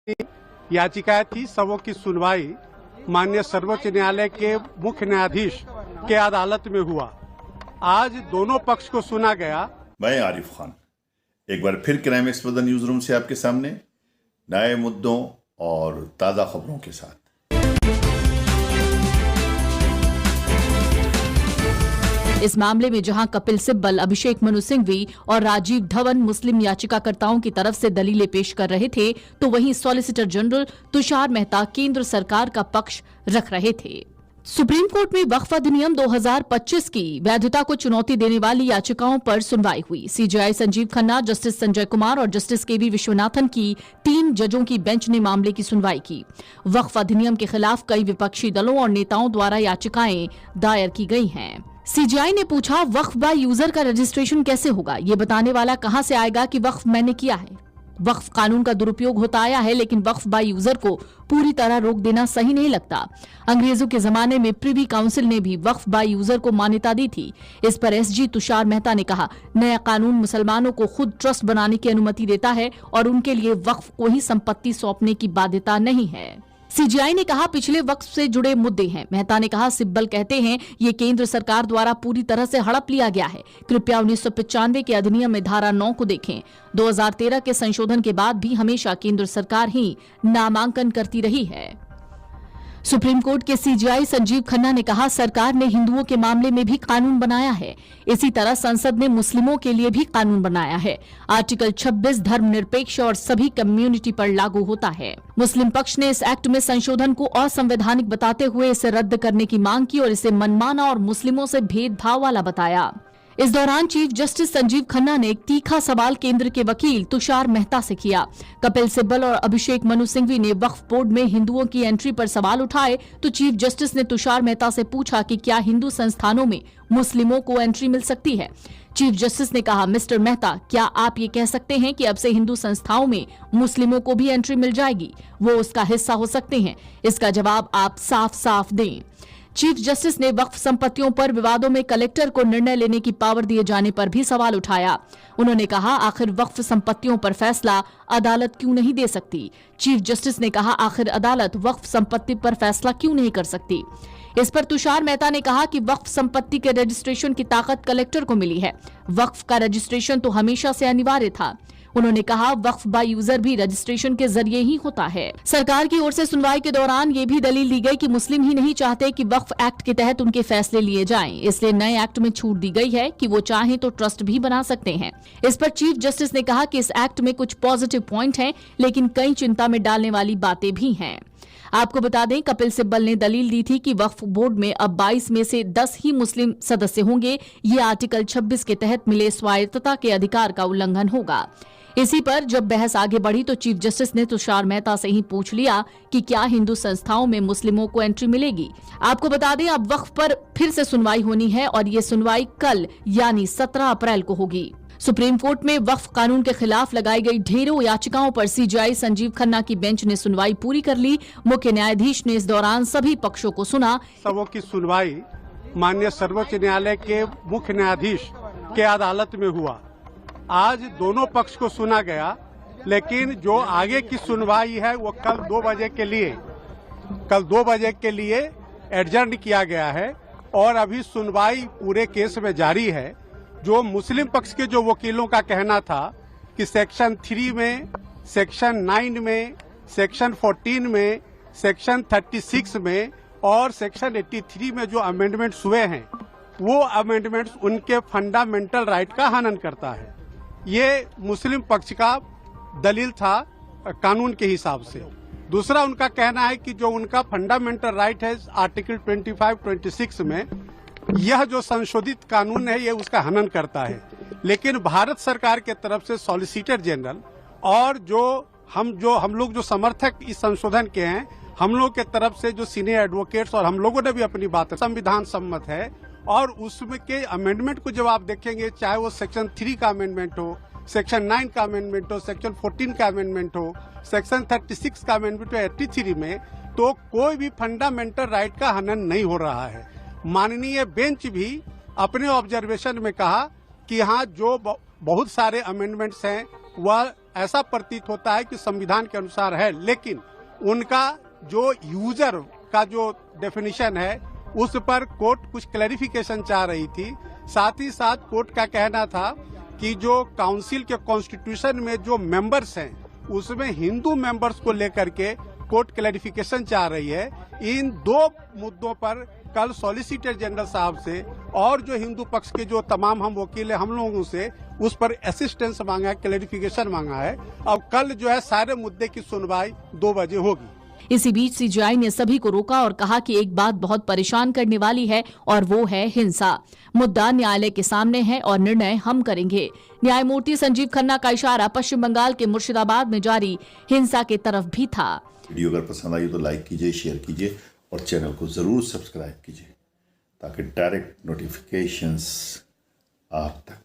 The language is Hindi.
याचिकाएं थी, सबों की सुनवाई माननीय सर्वोच्च न्यायालय के मुख्य न्यायाधीश के अदालत में हुआ। आज दोनों पक्ष को सुना गया। मैं आरिफ खान एक बार फिर क्राइम एक्सप्रेस न्यूज रूम से आपके सामने नए मुद्दों और ताजा खबरों के साथ। इस मामले में जहां कपिल सिब्बल, अभिषेक मनु सिंघवी और राजीव धवन मुस्लिम याचिकाकर्ताओं की तरफ से दलीलें पेश कर रहे थे, तो वहीं सॉलिसिटर जनरल तुषार मेहता केंद्र सरकार का पक्ष रख रहे थे। सुप्रीम कोर्ट में वक्फ अधिनियम 2025 की वैधता को चुनौती देने वाली याचिकाओं पर सुनवाई हुई। सीजेआई संजीव खन्ना, जस्टिस संजय कुमार और जस्टिस केवी विश्वनाथन की 3 जजों की बेंच ने मामले की सुनवाई की। वक्फ अधिनियम के खिलाफ कई विपक्षी दलों और नेताओं द्वारा याचिकाएं दायर की गई हैं। सीजेआई ने पूछा, वक्फ बाय यूजर का रजिस्ट्रेशन कैसे होगा? ये बताने वाला कहां से आएगा कि वक्फ मैंने किया है? वक्फ कानून का दुरुपयोग होता आया है, लेकिन वक्फ बाय यूजर को पूरी तरह रोक देना सही नहीं लगता। अंग्रेजों के जमाने में प्रिवी काउंसिल ने भी वक्फ बाय यूजर को मान्यता दी थी। इस पर एसजी तुषार मेहता ने कहा, नया कानून मुसलमानों को खुद ट्रस्ट बनाने की अनुमति देता है और उनके लिए वक्फ को ही संपत्ति सौंपने की बाध्यता नहीं है। सीजीआई ने कहा, पिछले वक्त से जुड़े मुद्दे हैं। मेहता ने कहा, सिब्बल कहते हैं ये केंद्र सरकार द्वारा पूरी तरह से हड़प लिया गया है। कृपया 1995 के अधिनियम में धारा 9 को देखें। 2013 के संशोधन के बाद भी हमेशा केंद्र सरकार ही नामांकन करती रही है। सुप्रीम कोर्ट के सीजेआई संजीव खन्ना ने कहा, सरकार ने हिंदुओं के मामले में भी कानून बनाया है, इसी तरह संसद ने मुस्लिमों के लिए भी कानून बनाया है। आर्टिकल 26 धर्मनिरपेक्ष और सभी कम्युनिटी पर लागू होता है। मुस्लिम पक्ष ने इस एक्ट में संशोधन को असंवैधानिक बताते हुए इसे रद्द करने की मांग की और इसे मनमाना और मुस्लिमों से भेदभाव वाला बताया। इस दौरान चीफ जस्टिस संजीव खन्ना ने एक तीखा सवाल केंद्र के वकील तुषार मेहता से किया। कपिल सिब्बल और अभिषेक मनु सिंघवी ने वक्फ बोर्ड में हिंदुओं की एंट्री पर सवाल उठाए, तो चीफ जस्टिस ने तुषार मेहता से पूछा कि क्या हिंदू संस्थानों में मुस्लिमों को एंट्री मिल सकती है। चीफ जस्टिस ने कहा, मिस्टर मेहता, क्या आप ये कह सकते हैं कि अब से हिंदू संस्थाओं में मुस्लिमों को भी एंट्री मिल जाएगी? वो उसका हिस्सा हो सकते हैं? इसका जवाब आप साफ साफ दें। चीफ जस्टिस ने वक्फ संपत्तियों पर विवादों में कलेक्टर को निर्णय लेने की पावर दिए जाने पर भी सवाल उठाया। उन्होंने कहा, आखिर वक्फ संपत्तियों पर फैसला अदालत क्यों नहीं दे सकती? चीफ जस्टिस ने कहा, आखिर अदालत वक्फ संपत्ति पर फैसला क्यों नहीं कर सकती? इस पर तुषार मेहता ने कहा कि वक्फ संपत्ति के रजिस्ट्रेशन की ताकत कलेक्टर को मिली है। वक्फ का रजिस्ट्रेशन तो हमेशा से अनिवार्य था। उन्होंने कहा, वक्फ बाय यूजर भी रजिस्ट्रेशन के जरिए ही होता है। सरकार की ओर से सुनवाई के दौरान ये भी दलील दी गई कि मुस्लिम ही नहीं चाहते कि वक्फ एक्ट के तहत उनके फैसले लिए जाएं, इसलिए नए एक्ट में छूट दी गई है कि वो चाहें तो ट्रस्ट भी बना सकते हैं। इस पर चीफ जस्टिस ने कहा कि इस एक्ट में कुछ पॉजिटिव पॉइंट हैं, लेकिन कई चिंता में डालने वाली बातें भी हैं। आपको बता दें, कपिल सिब्बल ने दलील दी थी कि वक्फ बोर्ड में अब 22 में से 10 ही मुस्लिम सदस्य होंगे। ये आर्टिकल 26 के तहत मिले स्वायत्तता के अधिकार का उल्लंघन होगा। इसी पर जब बहस आगे बढ़ी तो चीफ जस्टिस ने तुषार मेहता से ही पूछ लिया कि क्या हिंदू संस्थाओं में मुस्लिमों को एंट्री मिलेगी। आपको बता दें, अब वक्फ पर फिर से सुनवाई होनी है और ये सुनवाई कल यानी 17 अप्रैल को होगी। सुप्रीम कोर्ट में वक्फ कानून के खिलाफ लगाई गई ढेरों याचिकाओं पर सीजेआई संजीव खन्ना की बेंच ने सुनवाई पूरी कर ली। मुख्य न्यायाधीश ने इस दौरान सभी पक्षों को सुना। सबों की सुनवाई माननीय सर्वोच्च न्यायालय के मुख्य न्यायाधीश के अदालत में हुआ। आज दोनों पक्ष को सुना गया, लेकिन जो आगे की सुनवाई है वो कल 2 बजे के लिए एडजर्न किया गया है और अभी सुनवाई पूरे केस में जारी है। जो मुस्लिम पक्ष के जो वकीलों का कहना था कि सेक्शन 3 में, सेक्शन 9 में, सेक्शन 14 में, सेक्शन 36 में और सेक्शन 83 में जो अमेंडमेंट्स हुए हैं, वो अमेंडमेंट्स उनके फंडामेंटल राइट का हनन करता है। ये मुस्लिम पक्ष का दलील था कानून के हिसाब से। दूसरा उनका कहना है कि जो उनका फंडामेंटल राइट है आर्टिकल 25-26 में, यह जो संशोधित कानून है ये उसका हनन करता है। लेकिन भारत सरकार के तरफ से सॉलिसिटर जनरल और हम लोग जो समर्थक इस संशोधन के हैं, हम लोग के तरफ से जो सीनियर एडवोकेट्स और हम लोगों ने भी अपनी बात संविधान सम्मत है। और उसमें के अमेंडमेंट को जब आप देखेंगे, चाहे वो सेक्शन 3 का अमेंडमेंट हो, सेक्शन 9 का अमेंडमेंट हो, सेक्शन 14 का अमेंडमेंट हो, सेक्शन 36 का अमेंडमेंट हो, 83 में, तो कोई भी फंडामेंटल राइट का हनन नहीं हो रहा है। माननीय बेंच भी अपने ऑब्जर्वेशन में कहा कि हाँ, जो बहुत सारे अमेंडमेंट्स हैं वह ऐसा प्रतीत होता है कि संविधान के अनुसार है, लेकिन उनका जो यूजर का जो डेफिनेशन है उस पर कोर्ट कुछ क्लैरिफिकेशन चाह रही थी। साथ ही साथ कोर्ट का कहना था कि जो काउंसिल के कॉन्स्टिट्यूशन में जो मेंबर्स हैं उसमें हिंदू मेंबर्स को लेकर के कोर्ट क्लैरिफिकेशन चाह रही है। इन दो मुद्दों पर कल सॉलिसिटर जनरल साहब से और जो हिंदू पक्ष के जो तमाम हम वकील हैं हम लोगों से उस पर असिस्टेंस मांगा है, क्लैरिफिकेशन मांगा है। अब कल जो है सारे मुद्दे की सुनवाई 2 बजे होगी। इसी बीच सीजेआई ने सभी को रोका और कहा कि एक बात बहुत परेशान करने वाली है और वो है हिंसा। मुद्दा न्यायालय के सामने है और निर्णय हम करेंगे। न्यायमूर्ति संजीव खन्ना का इशारा पश्चिम बंगाल के मुर्शिदाबाद में जारी हिंसा की तरफ भी था। वीडियो अगर पसंद आई तो लाइक कीजिए, शेयर कीजिए और चैनल को जरूर सब्सक्राइब कीजिए ताकि डायरेक्ट नोटिफिकेशंस आप तक